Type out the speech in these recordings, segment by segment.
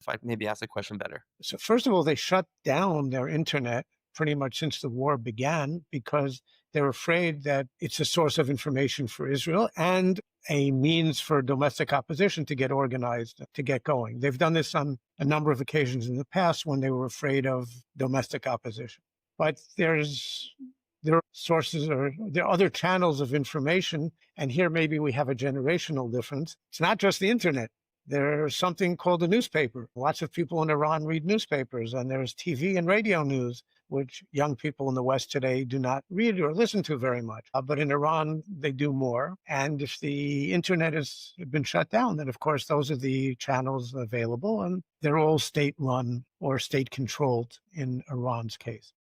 If I maybe ask the question better. So first of all, they shut down their internet pretty much since the war began because they're afraid that it's a source of information for Israel and a means for domestic opposition to get organized, to get going. They've done this on a number of occasions in the past when they were afraid of domestic opposition. But there are sources or there are other channels of information. And here maybe we have a generational difference. It's not just the internet. There's something called a newspaper. Lots of people in Iran read newspapers, and there's TV and radio news, which young people in the West today do not read or listen to very much. But in Iran, they do more. And if the internet has been shut down, then of course those are the channels available, and they're all state run or state controlled in Iran's case.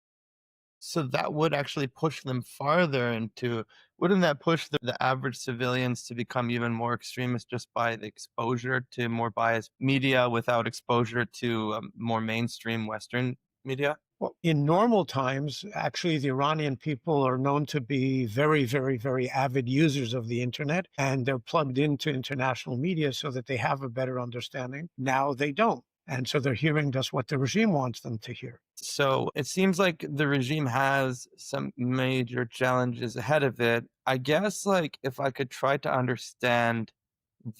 So that would actually push them farther into, wouldn't that push the average civilians to become even more extremist just by the exposure to more biased media without exposure to more mainstream Western media? Well, in normal times, actually, the Iranian people are known to be very, very, very avid users of the internet, and they're plugged into international media so that they have a better understanding. Now they don't. And so they're hearing just what the regime wants them to hear. So it seems like the regime has some major challenges ahead of it. I guess, like, if I could try to understand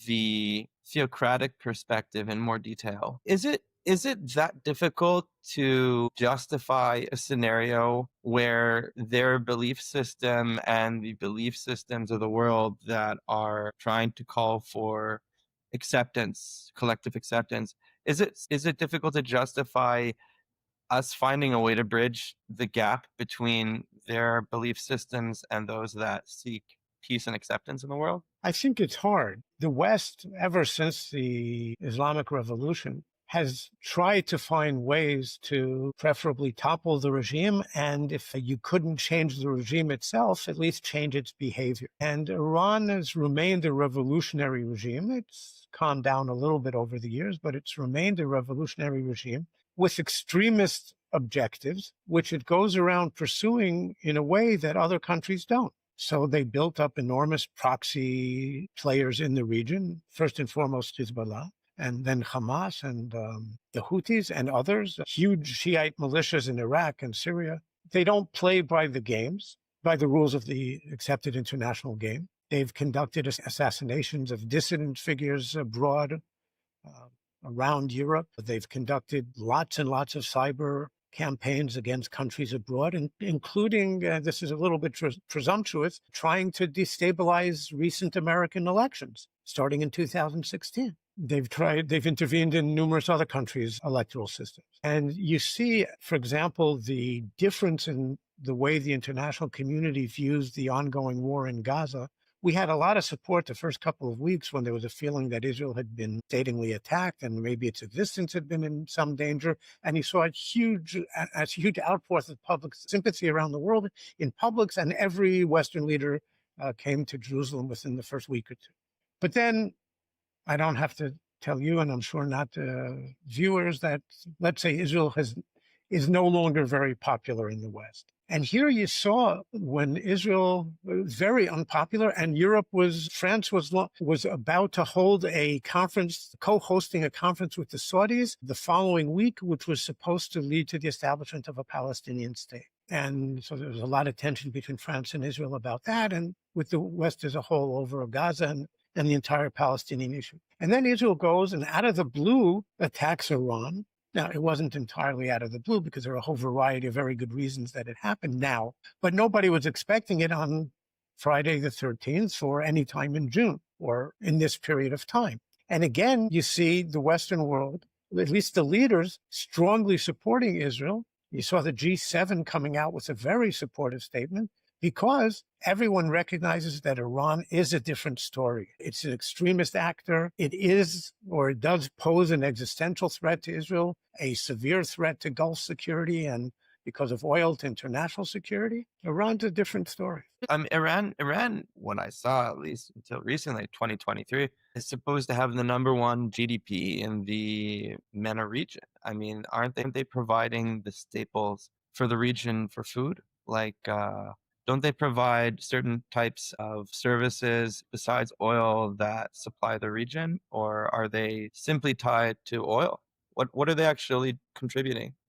the theocratic perspective in more detail, is it that difficult to justify a scenario where their belief system and the belief systems of the world that are trying to call for acceptance, collective acceptance, is it difficult to justify us finding a way to bridge the gap between their belief systems and those that seek peace and acceptance in the world? I think it's hard. The West, ever since the Islamic Revolution, has tried to find ways to preferably topple the regime. And if you couldn't change the regime itself, at least change its behavior. And Iran has remained a revolutionary regime. It's calmed down a little bit over the years, but it's remained a revolutionary regime with extremist objectives, which it goes around pursuing in a way that other countries don't. So they built up enormous proxy players in the region, first and foremost Hezbollah, and then Hamas and the Houthis and others, huge Shiite militias in Iraq and Syria. They don't play by the games, by the rules of the accepted international game. They've conducted assassinations of dissident figures abroad, around Europe. They've conducted lots and lots of cyber campaigns against countries abroad, including, this is a little bit presumptuous, trying to destabilize recent American elections, starting in 2016. They've intervened in numerous other countries' electoral systems. And you see, for example, the difference in the way the international community views the ongoing war in Gaza. We had a lot of support the first couple of weeks when there was a feeling that Israel had been statingly attacked and maybe its existence had been in some danger. And you saw a huge outpour of public sympathy around the world in publics, and every Western leader came to Jerusalem within the first week or two. But then I don't have to tell you, and I'm sure not viewers, that let's say Israel is no longer very popular in the West. And here you saw when Israel was very unpopular, and France was about to hold a conference, co-hosting a conference with the Saudis the following week, which was supposed to lead to the establishment of a Palestinian state. And so there was a lot of tension between France and Israel about that, and with the West as a whole over Gaza and the entire Palestinian issue. And then Israel goes and out of the blue attacks Iran. Now, it wasn't entirely out of the blue because there are a whole variety of very good reasons that it happened now, but nobody was expecting it on Friday the 13th or any time in June or in this period of time. And again, you see the Western world, at least the leaders, strongly supporting Israel. You saw the G7 coming out with a very supportive statement, because everyone recognizes that Iran is a different story. It's an extremist actor. It is, or it does pose an existential threat to Israel, a severe threat to Gulf security, and because of oil to international security. Iran's a different story. Iran, what I saw at least until recently, 2023, is supposed to have the number one GDP in the MENA region. I mean, aren't they providing the staples for the region for food? Like, don't they provide certain types of services besides oil that supply the region, or are they simply tied to oil? What are they actually contributing?